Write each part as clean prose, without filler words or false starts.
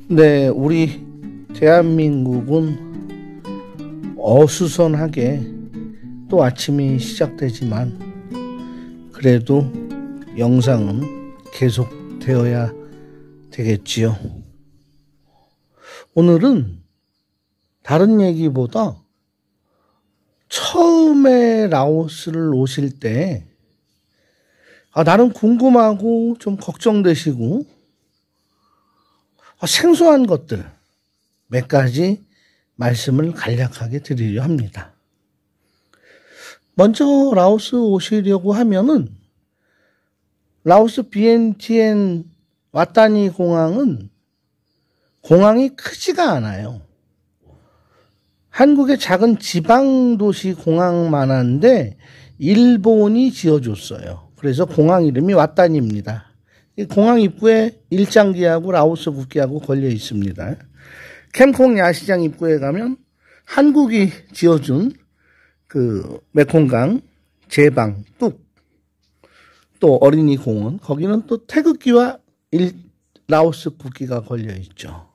네, 우리 대한민국은 어수선하게 또 아침이 시작되지만 그래도 영상은 계속되어야 되겠지요. 오늘은 다른 얘기보다 처음에 라오스를 오실 때 나름 궁금하고 좀 걱정되시고 생소한 것들 몇 가지 말씀을 간략하게 드리려 합니다. 먼저 라오스 오시려고 하면은 라오스 비엔티엔 와타니 공항은 공항이 크지가 않아요. 한국의 작은 지방도시 공항만한데 일본이 지어줬어요. 그래서 공항 이름이 와타니입니다. 공항 입구에 일장기하고 라오스 국기하고 걸려 있습니다. 캠콩 야시장 입구에 가면 한국이 지어준 그 메콩강, 제방, 뚝, 또 어린이 공원, 거기는 또 태극기와 라오스 국기가 걸려 있죠.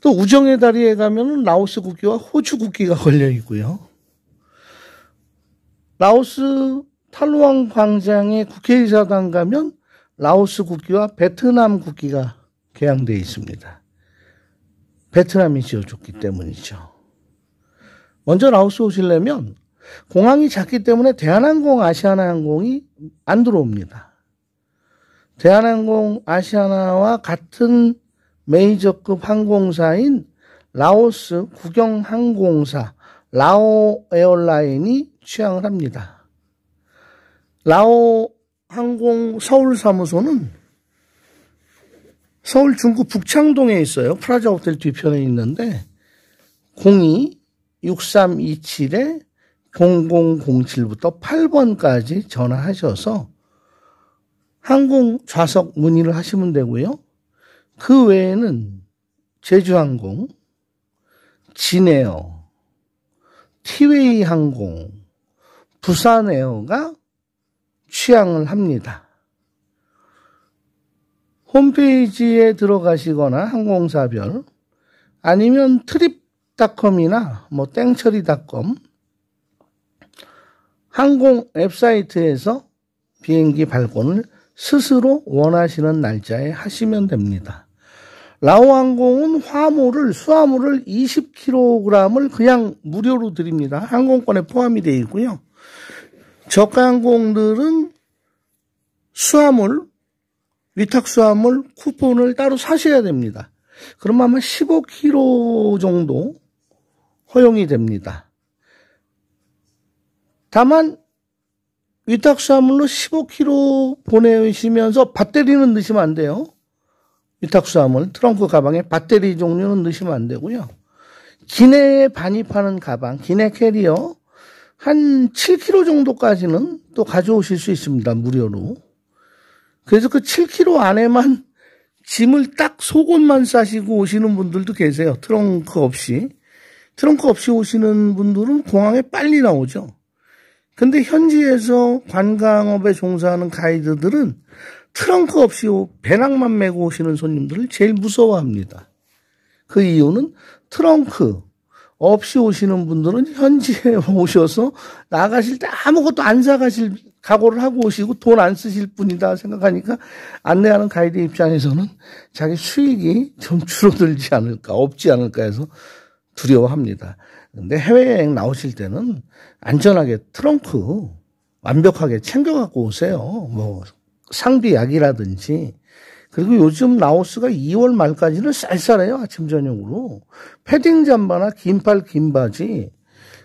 또 우정의 다리에 가면 라오스 국기와 호주 국기가 걸려 있고요. 라오스 탈루앙 광장의 국회의사당 가면 라오스 국기와 베트남 국기가 개양되어 있습니다. 베트남이 지어줬기 때문이죠. 먼저 라오스 오시려면 공항이 작기 때문에 대한항공, 아시아나항공이 안 들어옵니다. 대한항공, 아시아나와 같은 메이저급 항공사인 라오스 국영항공사, 라오 에어라인이 취항을 합니다. 라오 항공 서울 사무소는 서울 중구 북창동에 있어요. 프라자 호텔 뒤편에 있는데 02-6327-0007부터 8번까지 전화하셔서 항공 좌석 문의를 하시면 되고요. 그 외에는 제주항공, 진에어, 티웨이 항공, 부산에어가 취항을 합니다. 홈페이지에 들어가시거나 항공사별 아니면 트립닷컴이나 땡처리닷컴 항공 웹사이트에서 비행기 발권을 스스로 원하시는 날짜에 하시면 됩니다. 라오항공은 수화물을 20kg을 그냥 무료로 드립니다. 항공권에 포함이 되어 있고요. 저가 항공들은 위탁 수화물 쿠폰을 따로 사셔야 됩니다. 그러면 아마 15kg 정도 허용이 됩니다. 다만 위탁 수화물로 15kg 보내시면서 배터리는 넣으시면 안 돼요. 위탁 수화물, 트렁크 가방에 배터리 종류는 넣으시면 안 되고요. 기내에 반입하는 가방, 기내 캐리어 한 7kg 정도까지는 또 가져오실 수 있습니다. 무료로. 그래서 그 7kg 안에만 짐을 딱 속옷만 싸시고 오시는 분들도 계세요. 트렁크 없이 오시는 분들은 공항에 빨리 나오죠. 근데 현지에서 관광업에 종사하는 가이드들은 트렁크 없이 배낭만 메고 오시는 손님들을 제일 무서워합니다. 그 이유는 트렁크 없이 오시는 분들은 현지에 오셔서 나가실 때 아무것도 안 사가실 각오를 하고 오시고 돈 안 쓰실 뿐이다 생각하니까 안내하는 가이드 입장에서는 자기 수익이 좀 줄어들지 않을까, 없지 않을까 해서 두려워합니다. 근데 해외여행 나오실 때는 안전하게 트렁크 완벽하게 챙겨갖고 오세요. 상비약이라든지. 그리고 요즘 라오스가 2월 말까지는 쌀쌀해요. 아침 저녁으로. 패딩 잠바나 긴팔 긴 바지,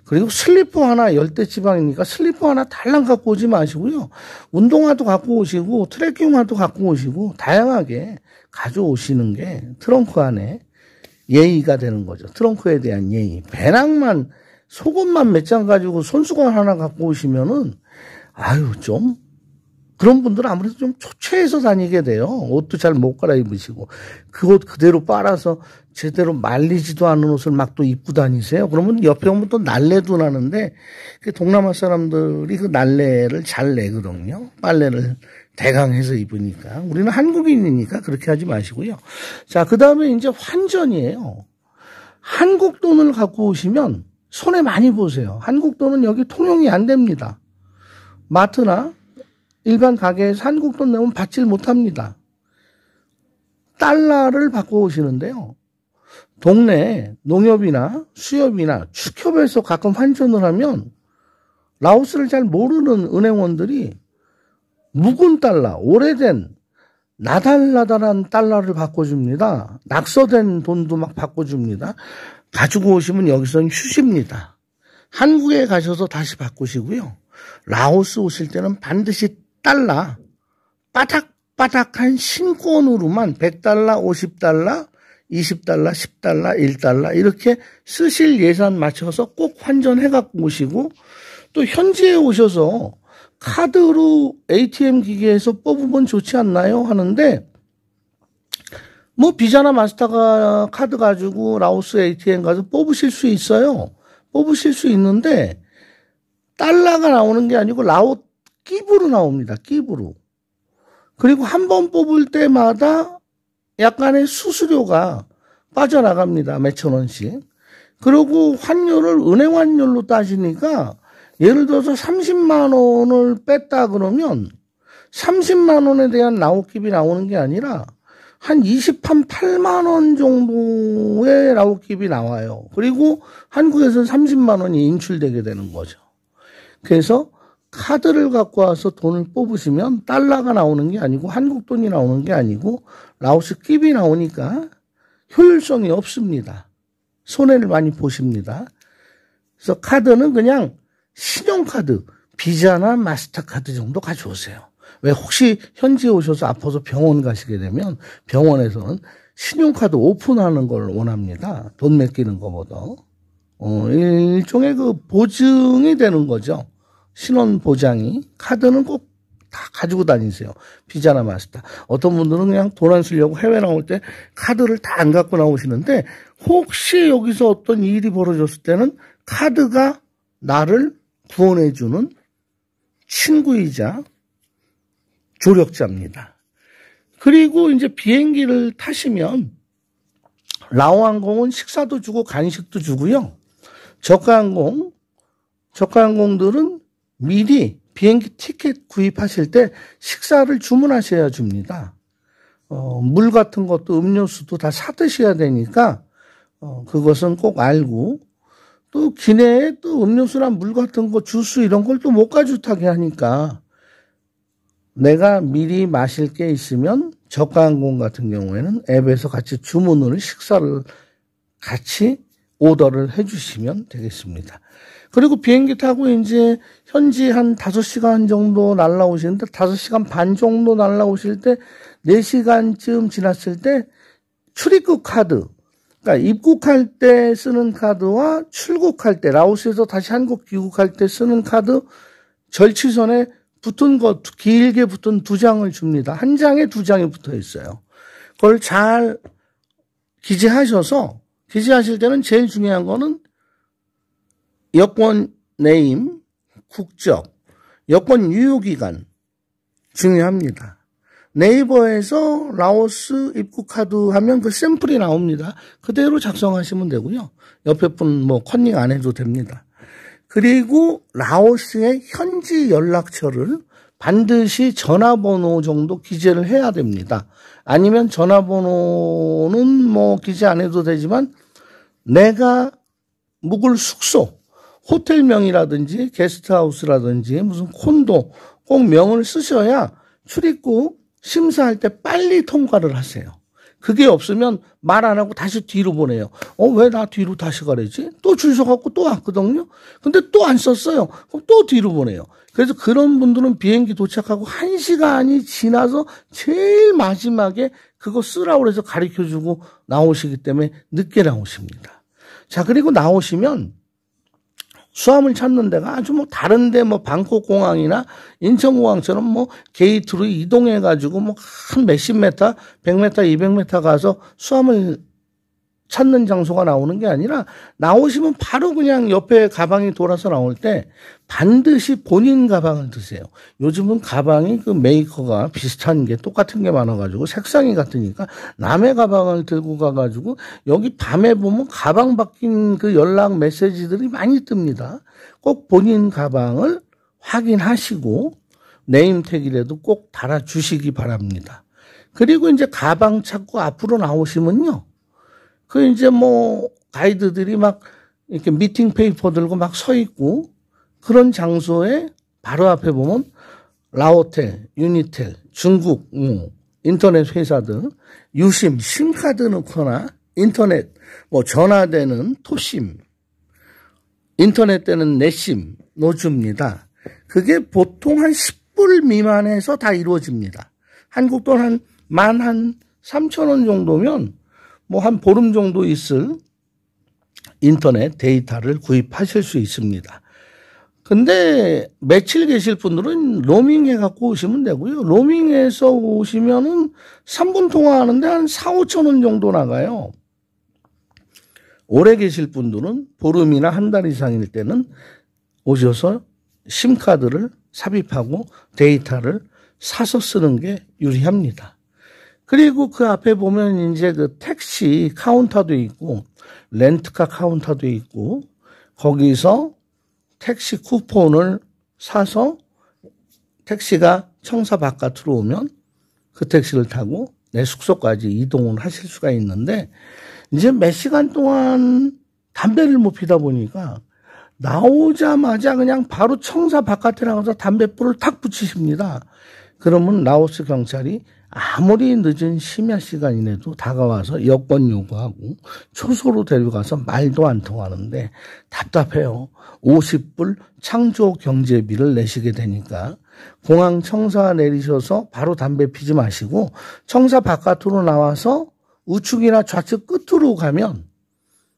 그리고 슬리퍼 하나, 열대지방이니까 슬리퍼 하나 달랑 갖고 오지 마시고요. 운동화도 갖고 오시고 트레킹화도 갖고 오시고 다양하게 가져오시는 게 트렁크 안에 예의가 되는 거죠. 트렁크에 대한 예의. 배낭만, 속옷만 몇 장 가지고 손수건 하나 갖고 오시면은 좀 그런 분들은 아무래도 좀 초췌해서 다니게 돼요. 옷도 잘 못 갈아입으시고 그 옷 그대로 빨아서 제대로 말리지도 않은 옷을 막 또 입고 다니세요. 그러면 옆에 오면 또 날래도 나는데 동남아 사람들이 그 날래를 잘 내거든요. 빨래를 대강해서 입으니까. 우리는 한국인이니까 그렇게 하지 마시고요. 자, 그 다음에 이제 환전이에요. 한국 돈을 갖고 오시면 손해 많이 보세요. 한국 돈은 여기 통용이 안 됩니다. 마트나 일반 가게에서 한국 돈 내면 받질 못합니다. 달러를 바꿔 오시는데요. 동네 농협이나 수협이나 축협에서 가끔 환전을 하면 라오스를 잘 모르는 은행원들이 묵은 달러, 오래된 나달나달한 달러를 바꿔줍니다. 낙서된 돈도 막 바꿔줍니다. 가지고 오시면 여기서는 휴지입니다. 한국에 가셔서 다시 바꾸시고요. 라오스 오실 때는 반드시 달러, 바닥바닥한 신권으로만 100달러, 50달러, 20달러, 10달러, 1달러 이렇게 쓰실 예산 맞춰서 꼭 환전해 갖고 오시고 또 현지에 오셔서 카드로 ATM 기계에서 뽑으면 좋지 않나요? 하는데 뭐 비자나 마스터가 카드 가지고 라오스 ATM 가서 뽑으실 수 있어요. 뽑으실 수 있는데 달러가 나오는 게 아니고 끼브로 나옵니다. 끼브로. 그리고 한 번 뽑을 때마다 약간의 수수료가 빠져나갑니다. 몇천 원씩. 그리고 환율을 은행 환율로 따지니까 예를 들어서 30만 원을 뺐다 그러면 30만 원에 대한 라오킵이 나오는 게 아니라 한 28만 원 정도의 라오킵이 나와요. 그리고 한국에서는 30만 원이 인출되게 되는 거죠. 그래서 카드를 갖고 와서 돈을 뽑으시면 달러가 나오는 게 아니고 한국 돈이 나오는 게 아니고 라오스 깁이 나오니까 효율성이 없습니다. 손해를 많이 보십니다. 그래서 카드는 그냥 신용카드, 비자나 마스터카드 정도 가져오세요. 왜 혹시 현지에 오셔서 아파서 병원 가시게 되면 병원에서는 신용카드 오픈하는 걸 원합니다. 돈 맡기는 것보다. 일종의 그 보증이 되는 거죠. 신원 보장이. 카드는 꼭 다 가지고 다니세요. 비자나 마스터. 어떤 분들은 그냥 돈 안 쓰려고 해외 나올 때 카드를 다 안 갖고 나오시는데 혹시 여기서 어떤 일이 벌어졌을 때는 카드가 나를 구원해주는 친구이자 조력자입니다. 그리고 이제 비행기를 타시면 라오항공은 식사도 주고 간식도 주고요. 저가항공들은 미리 비행기 티켓 구입하실 때 식사를 주문하셔야 줍니다. 물 같은 것도 음료수도 다 사드셔야 되니까 그것은 꼭 알고 또 기내에 또 음료수나 물 같은 거 주스 이런 걸 또 못 가져타게 하니까 내가 미리 마실 게 있으면 저가항공 같은 경우에는 앱에서 같이 주문을 식사를 같이 오더를 해주시면 되겠습니다. 그리고 비행기 타고 이제 현지 한 5시간 정도 날라오시는데 5시간 반 정도 날라오실 때 4시간쯤 지났을 때 출입국 카드, 그러니까 입국할 때 쓰는 카드와 출국할 때 라오스에서 다시 한국 귀국할 때 쓰는 카드 절취선에 붙은 것, 길게 붙은 2장을 줍니다. 한 장에 2장이 붙어 있어요. 그걸 잘 기재하셔서 기재하실 때는 제일 중요한 거는 여권 네임, 국적, 여권 유효기간 중요합니다. 네이버에서 라오스 입국카드 하면 그 샘플이 나옵니다. 그대로 작성하시면 되고요. 옆에 분 뭐 컨닝 안 해도 됩니다. 그리고 라오스의 현지 연락처를 반드시 전화번호 정도 기재를 해야 됩니다. 아니면 전화번호는 뭐 기재 안 해도 되지만 내가 묵을 숙소, 호텔명이라든지 게스트하우스라든지 무슨 콘도 꼭 명을 쓰셔야 출입국 심사할 때 빨리 통과를 하세요. 그게 없으면 말 안 하고 다시 뒤로 보내요. 왜 나 뒤로 다시 가래지? 또 줄 서갖고 또 왔거든요. 근데 또 안 썼어요. 그럼 또 뒤로 보내요. 그래서 그런 분들은 비행기 도착하고 1시간이 지나서 제일 마지막에 그거 쓰라고 해서 가르쳐주고 나오시기 때문에 늦게 나오십니다. 자, 그리고 나오시면 수암을 찾는 데가 아주 뭐 다른데 뭐 방콕 공항이나 인천공항처럼 뭐 게이트로 이동해가지고 뭐 한 몇십 메타, 100m, 200m 가서 수암을 찾는 장소가 나오는 게 아니라 나오시면 바로 그냥 옆에 가방이 돌아서 나올 때 반드시 본인 가방을 드세요. 요즘은 가방이 그 메이커가 비슷한 게 똑같은 게 많아가지고 색상이 같으니까 남의 가방을 들고 가가지고 여기 밤에 보면 가방 바뀐 그 연락 메시지들이 많이 뜹니다. 꼭 본인 가방을 확인하시고 네임택이라도 꼭 달아주시기 바랍니다. 그리고 이제 가방 찾고 앞으로 나오시면요. 그 이제 뭐 가이드들이 막 이렇게 미팅 페이퍼 들고 막 서 있고 그런 장소에 바로 앞에 보면 라오텔, 유니텔, 중국 인터넷 회사들 유심, 심카드 넣거나 인터넷 뭐 전화되는 토심, 인터넷 되는 내심 넣어줍니다. 그게 보통 한 10불 미만에서 다 이루어집니다. 한국 돈 한 13,000원 정도면 뭐 한 보름 정도 있을 인터넷 데이터를 구입하실 수 있습니다. 근데 며칠 계실 분들은 로밍해 갖고 오시면 되고요. 로밍해서 오시면은 3분 통화하는데 한 4, 5천 원 정도 나가요. 오래 계실 분들은 보름이나 한 달 이상일 때는 오셔서 심카드를 삽입하고 데이터를 사서 쓰는 게 유리합니다. 그리고 그 앞에 보면 이제 그 택시 카운터도 있고 렌트카 카운터도 있고 거기서 택시 쿠폰을 사서 택시가 청사 바깥으로 오면 그 택시를 타고 내 숙소까지 이동을 하실 수가 있는데 이제 몇 시간 동안 담배를 못 피다 보니까 나오자마자 그냥 바로 청사 바깥에 나가서 담배불을 탁 붙이십니다. 그러면 라오스 경찰이 아무리 늦은 심야 시간이라도 다가와서 여권 요구하고 초소로 데려가서 말도 안 통하는데 답답해요. 50불 창조 경제비를 내시게 되니까 공항 청사 내리셔서 바로 담배 피지 마시고 청사 바깥으로 나와서 우측이나 좌측 끝으로 가면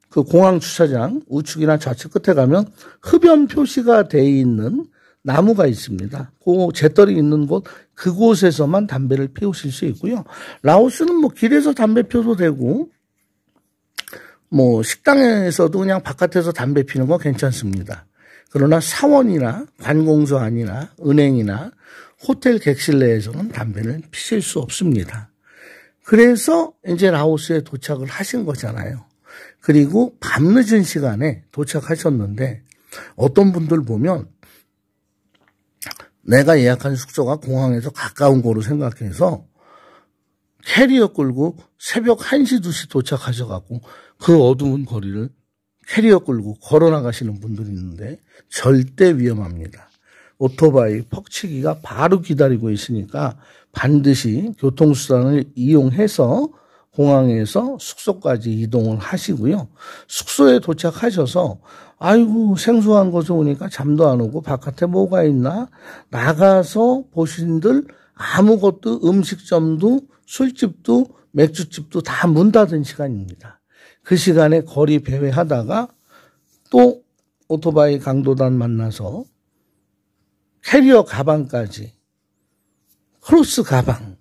그 공항 주차장 우측이나 좌측 끝에 가면 흡연 표시가 돼 있는 나무가 있습니다. 그 재떨이 있는 곳 그곳에서만 담배를 피우실 수 있고요. 라오스는 뭐 길에서 담배 피워도 되고 뭐 식당에서도 그냥 바깥에서 담배 피는 거 괜찮습니다. 그러나 사원이나 관공서 안이나 은행이나 호텔 객실 내에서는 담배를 피실 수 없습니다. 그래서 이제 라오스에 도착을 하신 거잖아요. 그리고 밤늦은 시간에 도착하셨는데 어떤 분들 보면 내가 예약한 숙소가 공항에서 가까운 거로 생각해서 캐리어 끌고 새벽 1시, 2시 도착하셔갖고 그 어두운 거리를 캐리어 끌고 걸어 나가시는 분들이 있는데 절대 위험합니다. 오토바이 퍽치기가 바로 기다리고 있으니까 반드시 교통수단을 이용해서 공항에서 숙소까지 이동을 하시고요. 숙소에 도착하셔서 아이고 생소한 곳에 오니까 잠도 안 오고 바깥에 뭐가 있나 나가서 보신들 아무것도 음식점도 술집도 맥주집도 다 문 닫은 시간입니다. 그 시간에 거리 배회하다가 또 오토바이 강도단 만나서 캐리어 가방까지 크로스 가방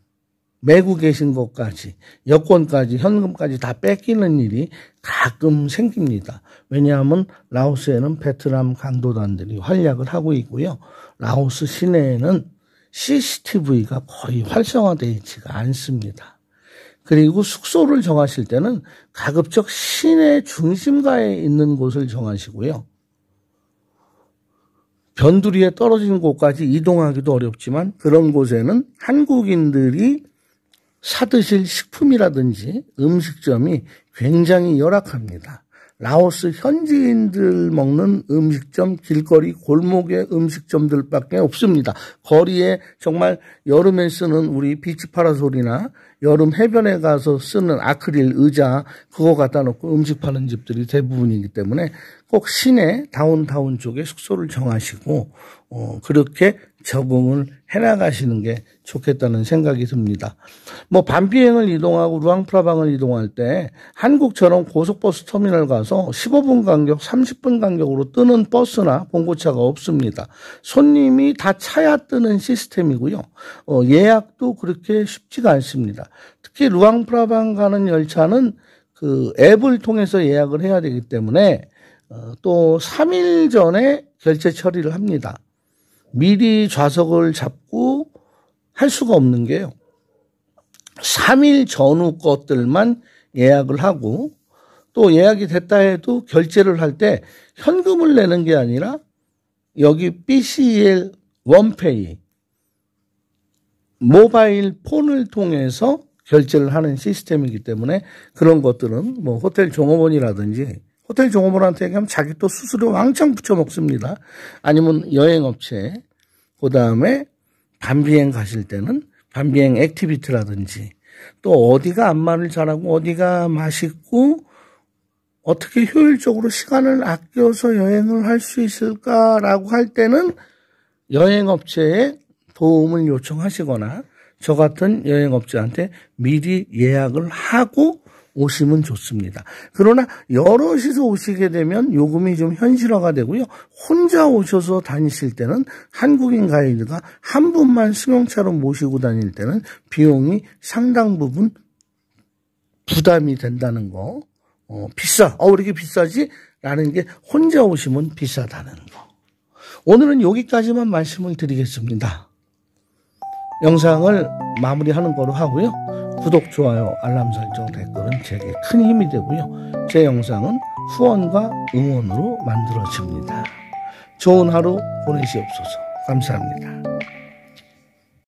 메고 계신 것까지 여권까지 현금까지 다 뺏기는 일이 가끔 생깁니다. 왜냐하면 라오스에는 베트남 강도단들이 활약을 하고 있고요. 라오스 시내에는 CCTV가 거의 활성화되어 있지가 않습니다. 그리고 숙소를 정하실 때는 가급적 시내 중심가에 있는 곳을 정하시고요. 변두리에 떨어진 곳까지 이동하기도 어렵지만 그런 곳에는 한국인들이 사드실 식품이라든지 음식점이 굉장히 열악합니다. 라오스 현지인들 먹는 음식점, 길거리 골목의 음식점들밖에 없습니다. 거리에 정말 여름에 쓰는 우리 비치 파라솔이나 여름 해변에 가서 쓰는 아크릴 의자 그거 갖다 놓고 음식 파는 집들이 대부분이기 때문에 꼭 시내 다운타운 쪽에 숙소를 정하시고 그렇게 적응을 해나가시는 게 좋겠다는 생각이 듭니다. 뭐 밤비행을 이동하고 루앙프라방을 이동할 때 한국처럼 고속버스 터미널 가서 15분 간격, 30분 간격으로 뜨는 버스나 봉고차가 없습니다. 손님이 다 차야 뜨는 시스템이고요. 예약도 그렇게 쉽지가 않습니다. 특히 루앙프라방 가는 열차는 그 앱을 통해서 예약을 해야 되기 때문에 또 3일 전에 결제 처리를 합니다. 미리 좌석을 잡고 할 수가 없는 게요. 3일 전후 것들만 예약을 하고 또 예약이 됐다 해도 결제를 할 때 현금을 내는 게 아니라 여기 BCL 원페이 모바일 폰을 통해서 결제를 하는 시스템이기 때문에 그런 것들은 뭐 호텔 종업원이라든지 호텔 종업원한테 얘기하면 자기 또 수수료 왕창 붙여 먹습니다. 아니면 여행업체, 그 다음에 밤비행 가실 때는 밤비행 액티비티라든지 또 어디가 안마를 잘하고 어디가 맛있고 어떻게 효율적으로 시간을 아껴서 여행을 할 수 있을까라고 할 때는 여행업체에 도움을 요청하시거나 저 같은 여행업자한테 미리 예약을 하고 오시면 좋습니다. 그러나 여럿이서 오시게 되면 요금이 좀 현실화가 되고요. 혼자 오셔서 다니실 때는 한국인 가이드가 한 분만 승용차로 모시고 다닐 때는 비용이 상당 부분 부담이 된다는 거. 비싸. 왜 이렇게 비싸지? 라는 게 혼자 오시면 비싸다는 거. 오늘은 여기까지만 말씀을 드리겠습니다. 영상을 마무리하는 거로 하고요. 구독, 좋아요, 알람 설정, 댓글은 제게 큰 힘이 되고요. 제 영상은 후원과 응원으로 만들어집니다. 좋은 하루 보내시옵소서. 감사합니다.